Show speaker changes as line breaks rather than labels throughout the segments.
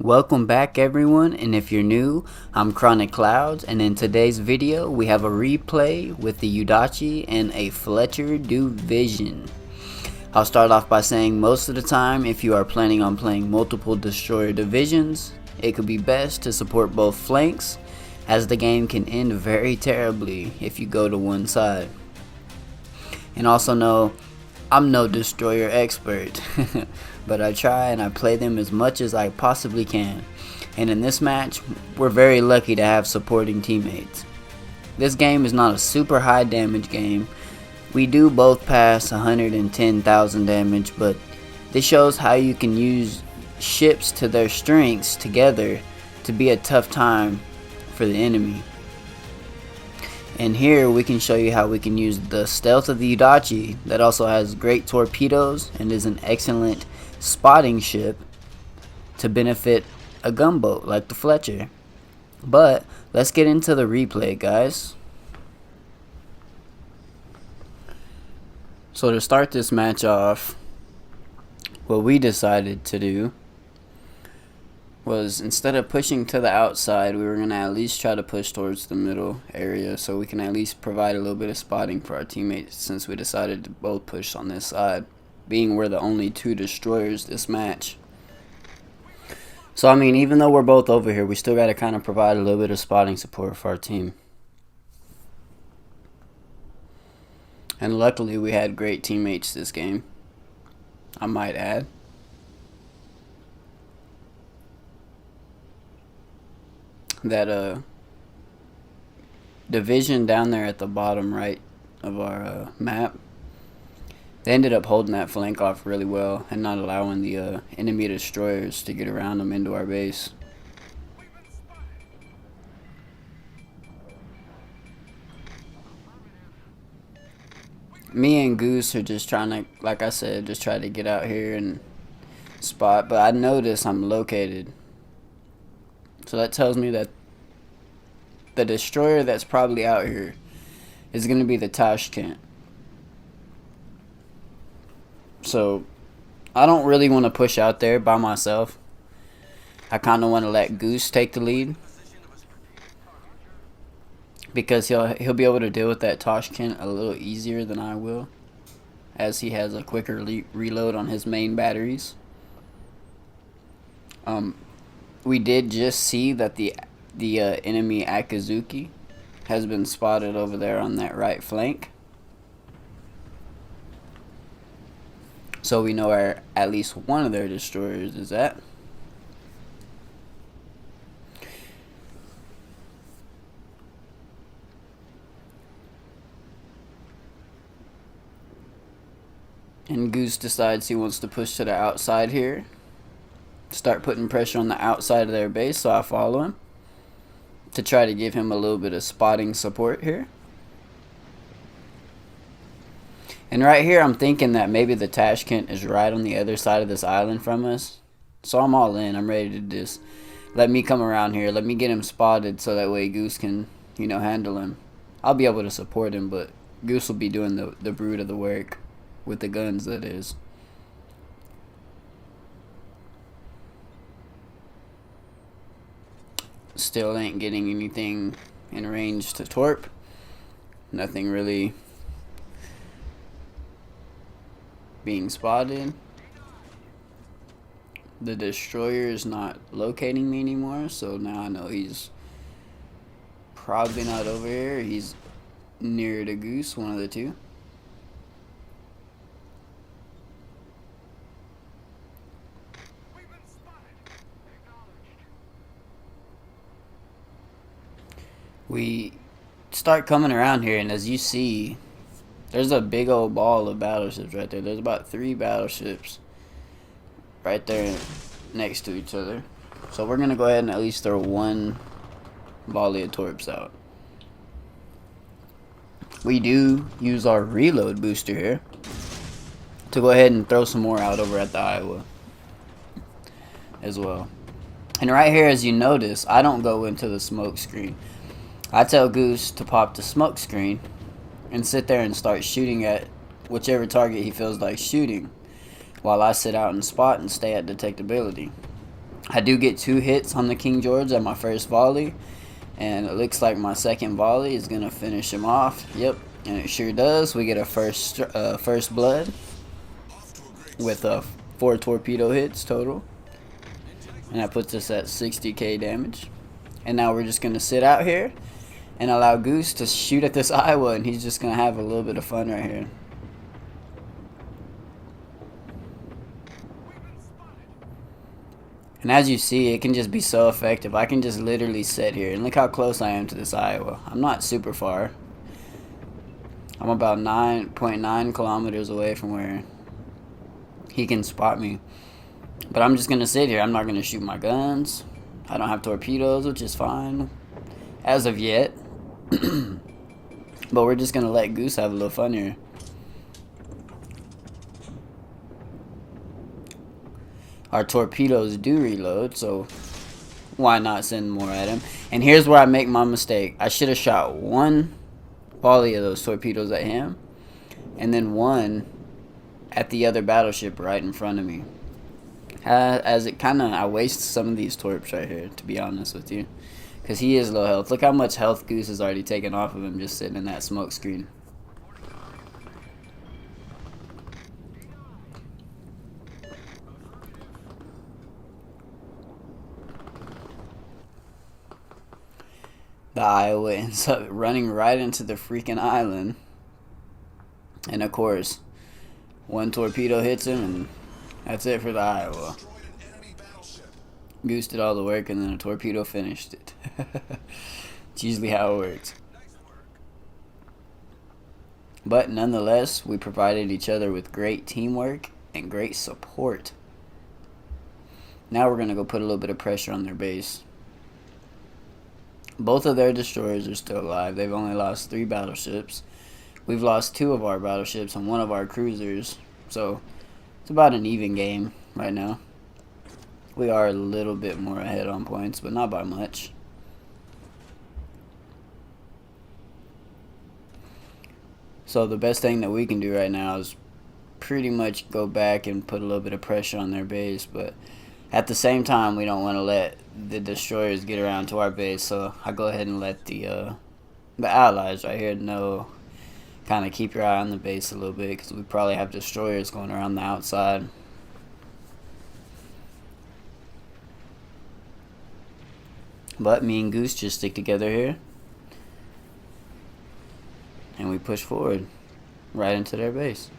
Welcome back everyone, and if you're new, I'm ChronicKloudz, and in today's video we have a replay with the yudachi and a fletcher division. I'll start off by saying most of the time if you are planning on playing multiple destroyer divisions, it could be best to support both flanks, as the game can end very terribly if you go to one side. And also know, I'm no destroyer expert, but I try and I play them as much as I possibly can. And in this match, we're very lucky to have supporting teammates. This game is not a super high damage game. We do both pass 110,000 damage, but this shows how you can use ships to their strengths together to be a tough time for the enemy. And here we can show you how we can use the stealth of the yudachi that also has great torpedoes and is an excellent spotting ship to benefit a gunboat like the Fletcher. But let's get into the replay, guys. So to start this match off, what we decided to do was, instead of pushing to the outside, we were going to at least try to push towards the middle area so we can at least provide a little bit of spotting for our teammates, since we decided to both push on this side, being we're the only two destroyers this match. So I mean, even though we're both over here, we still got to kind of provide a little bit of spotting support for our team. And luckily we had great teammates this game, I might add. That division down there at the bottom right of our map, they ended up holding that flank off really well and not allowing the enemy destroyers to get around them into our base. Me and Goose are just trying to, like I said, just try to get out here and spot, but I notice I'm located. So that tells me that the destroyer that's probably out here is going to be the Tashkent. So I don't really want to push out there by myself. I kind of want to let Goose take the lead, because he'll be able to deal with that Tashkent a little easier than I will, as he has a quicker reload on his main batteries. We did just see that the enemy Akazuki has been spotted over there on that right flank, so we know where at least one of their destroyers is at. And Goose decides he wants to push to the outside here, start putting pressure on the outside of their base, so I follow him to try to give him a little bit of spotting support here. And right here I'm thinking that maybe the Tashkent is right on the other side of this island from us, so I'm all in. I'm ready to just let me come around here, let me get him spotted, so that way Goose can, you know, handle him. I'll be able to support him, but Goose will be doing the brute of the work with the guns, that is. Still ain't getting anything in range to torp. Nothing really being spotted. The destroyer is not locating me anymore, so now I know he's probably not over here. He's near the Goose, one of the two. We start coming around here, and as you see, there's a big old ball of battleships right there. There's about 3 battleships right there next to each other. So we're going to go ahead and at least throw one volley of torps out. We do use our reload booster here to go ahead and throw some more out over at the Iowa as well. And right here, as you notice, I don't go into the smoke screen. I tell Goose to pop the smoke screen and sit there and start shooting at whichever target he feels like shooting, while I sit out and spot and stay at detectability. I do get 2 hits on the King George at my first volley, and it looks like my second volley is gonna finish him off. Yep, and it sure does. We get a first blood with 4 torpedo hits total, and that puts us at 60k damage. And now we're just gonna sit out here and allow Goose to shoot at this Iowa, and he's just gonna have a little bit of fun right here. And as you see, it can just be so effective. I can just literally sit here, and look how close I am to this Iowa. I'm not super far. I'm about 9.9 kilometers away from where he can spot me. But I'm just going to sit here. I'm not going to shoot my guns. I don't have torpedoes, which is fine as of yet. But we're just going to let Goose have a little fun here. Our torpedoes do reload, so why not send more at him? And here's where I make my mistake. I should have shot 1 volley of those torpedoes at him, and then 1 at the other battleship right in front of me. As it kind of, I waste some of these torps right here, to be honest with you, because he is low health. Look how much health Goose has already taken off of him just sitting in that smoke screen. The Iowa ends up running right into the freaking island. And of course, 1 torpedo hits him, and that's it for the Iowa. Goose did all the work, and then a torpedo finished it. It's usually how it works. But nonetheless, we provided each other with great teamwork and great support. Now we're going to go put a little bit of pressure on their base. Both of their destroyers are still alive. They've only lost 3 battleships. We've lost 2 of our battleships and 1 of our cruisers. So it's about an even game right now. We are a little bit more ahead on points, but not by much. So the best thing that we can do right now is pretty much go back and put a little bit of pressure on their base, but at the same time, we don't want to let the destroyers get around to our base, so I go ahead and let the allies right here know, kind of keep your eye on the base a little bit, because we probably have destroyers going around the outside. But me and Goose just stick together here, and we push forward right into their base.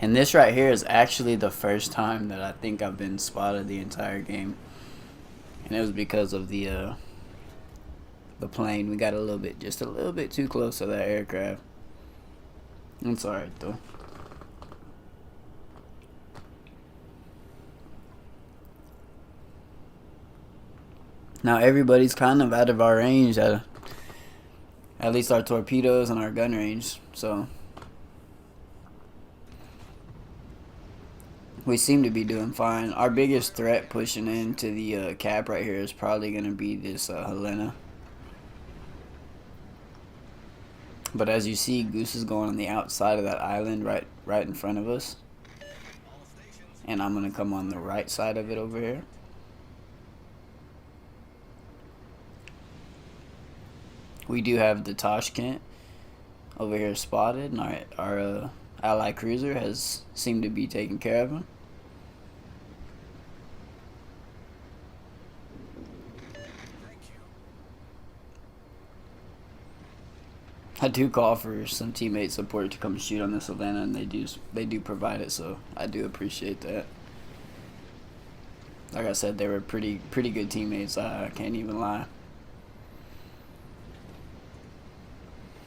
And this right here is actually the first time that I think I've been spotted the entire game. And it was because of the plane. We got just a little bit too close to that aircraft. It's alright though. Now everybody's kind of out of our range, at least our torpedoes and our gun range. So we seem to be doing fine. Our biggest threat pushing into the cap right here is probably going to be this Helena. But as you see, Goose is going on the outside of that island right in front of us. And I'm going to come on the right side of it over here. We do have the Tashkent over here spotted, and our ally cruiser has seemed to be taking care of him. I do call for some teammate support to come shoot on this Helena, and they do provide it, so I do appreciate that. Like I said, they were pretty good teammates. I can't even lie.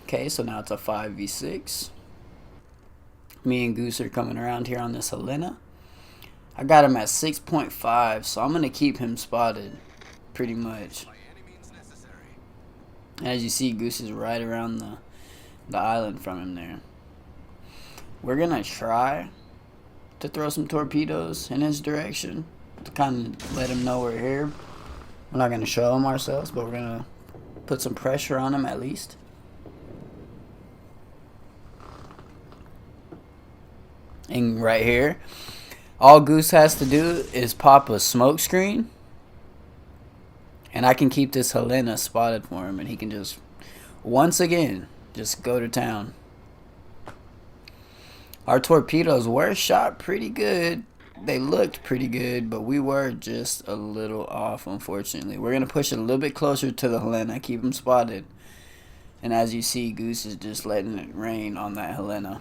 Okay, so now it's a 5v6. Me and Goose are coming around here on this Helena. I got him at 6.5, so I'm going to keep him spotted pretty much. As you see, Goose is right around the island from him there. We're going to try to throw some torpedoes in his direction to kind of let him know we're here. We're not going to show him ourselves, but we're going to Put some pressure on him at least. And right here, all Goose has to do is pop a smoke screen, and I can keep this Helena spotted for him, and he can just, once again, just go to town. Our torpedoes were shot pretty good. They looked pretty good, but we were just a little off, unfortunately. We're going to push it a little bit closer to the Helena, keep him spotted. And as you see, Goose is just letting it rain on that Helena.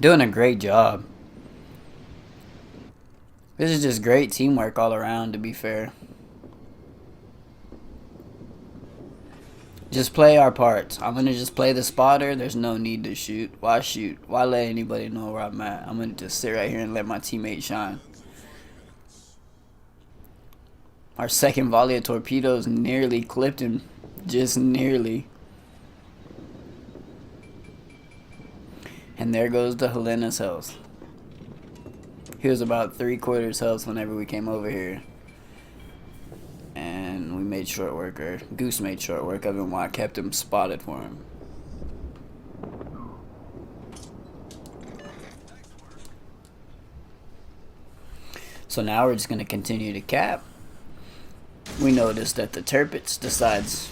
Doing a great job. This is just great teamwork all around, to be fair. Just play our parts. I'm going to just play the spotter. There's no need to shoot. Why shoot? Why let anybody know where I'm at? I'm going to just sit right here and let my teammate shine. Our second volley of torpedoes nearly clipped him. Just nearly. And there goes the Helena's health. He was about 3/4 health whenever we came over here. And we made short work, or Goose made short work of him while I kept him spotted for him. So now we're just going to continue to cap. We noticed that the Tirpitz decides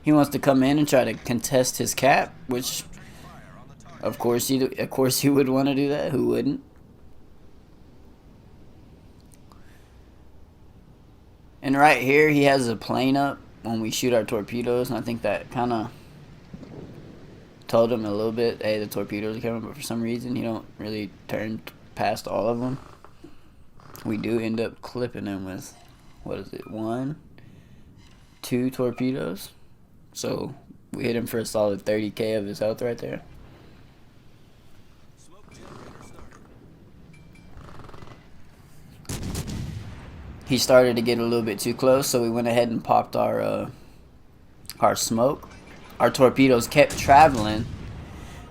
he wants to come in and try to contest his cap, which of course he would want to do that. Who wouldn't? And right here, he has a plane up when we shoot our torpedoes, and I think that kind of told him a little bit, hey, the torpedoes are coming, but for some reason, he don't really turn past all of them. We do end up clipping him with, what is it, 1, 2 torpedoes. So we hit him for a solid 30k of his health right there. He started to get a little bit too close, so we went ahead and popped our smoke. Our torpedoes kept traveling.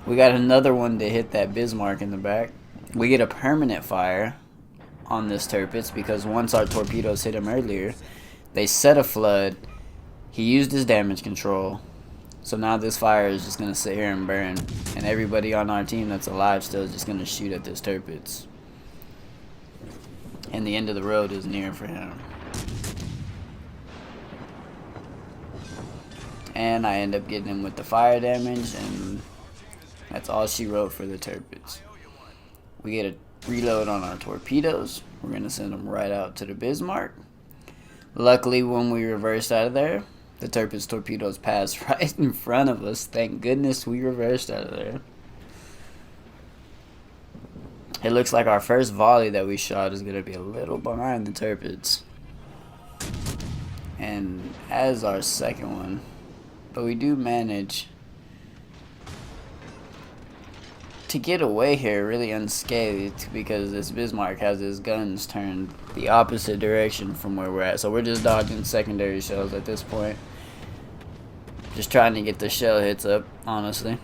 We got another one to hit that Bismarck in the back. We get a permanent fire on this Tirpitz because once our torpedoes hit him earlier, they set a flood. He used his damage control. So now this fire is just going to sit here and burn. And everybody on our team that's alive still is just going to shoot at this Tirpitz. And the end of the road is near for him. And I end up getting him with the fire damage, and that's all she wrote for the Tirpitz. We get a reload on our torpedoes. We're going to send them right out to the Bismarck. Luckily, when we reversed out of there, the Tirpitz torpedoes passed right in front of us. Thank goodness we reversed out of there. It looks like our first volley that we shot is going to be a little behind the Tirpitz. And as our second one. But we do manage to get away here really unscathed because this Bismarck has his guns turned the opposite direction from where we're at. So we're just dodging secondary shells at this point. Just trying to get the shell hits up, honestly.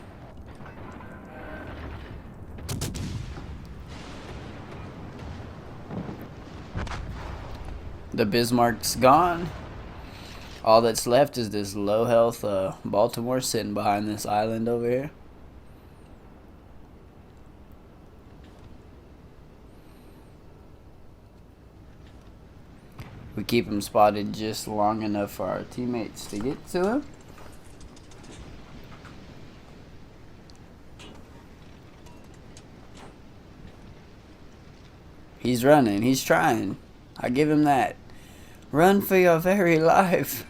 The Bismarck's gone. All that's left is this low health Baltimore sitting behind this island over here. We keep him spotted just long enough for our teammates to get to him. He's running. He's trying. I give him that. Run for your very life.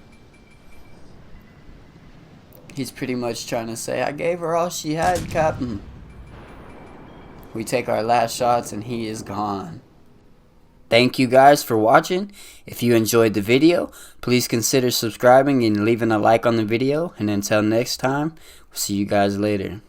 He's pretty much trying to say, I gave her all she had, Captain. We take our last shots and he is gone. Thank you guys for watching. If you enjoyed the video, please consider subscribing and leaving a like on the video. And until next time, we'll see you guys later.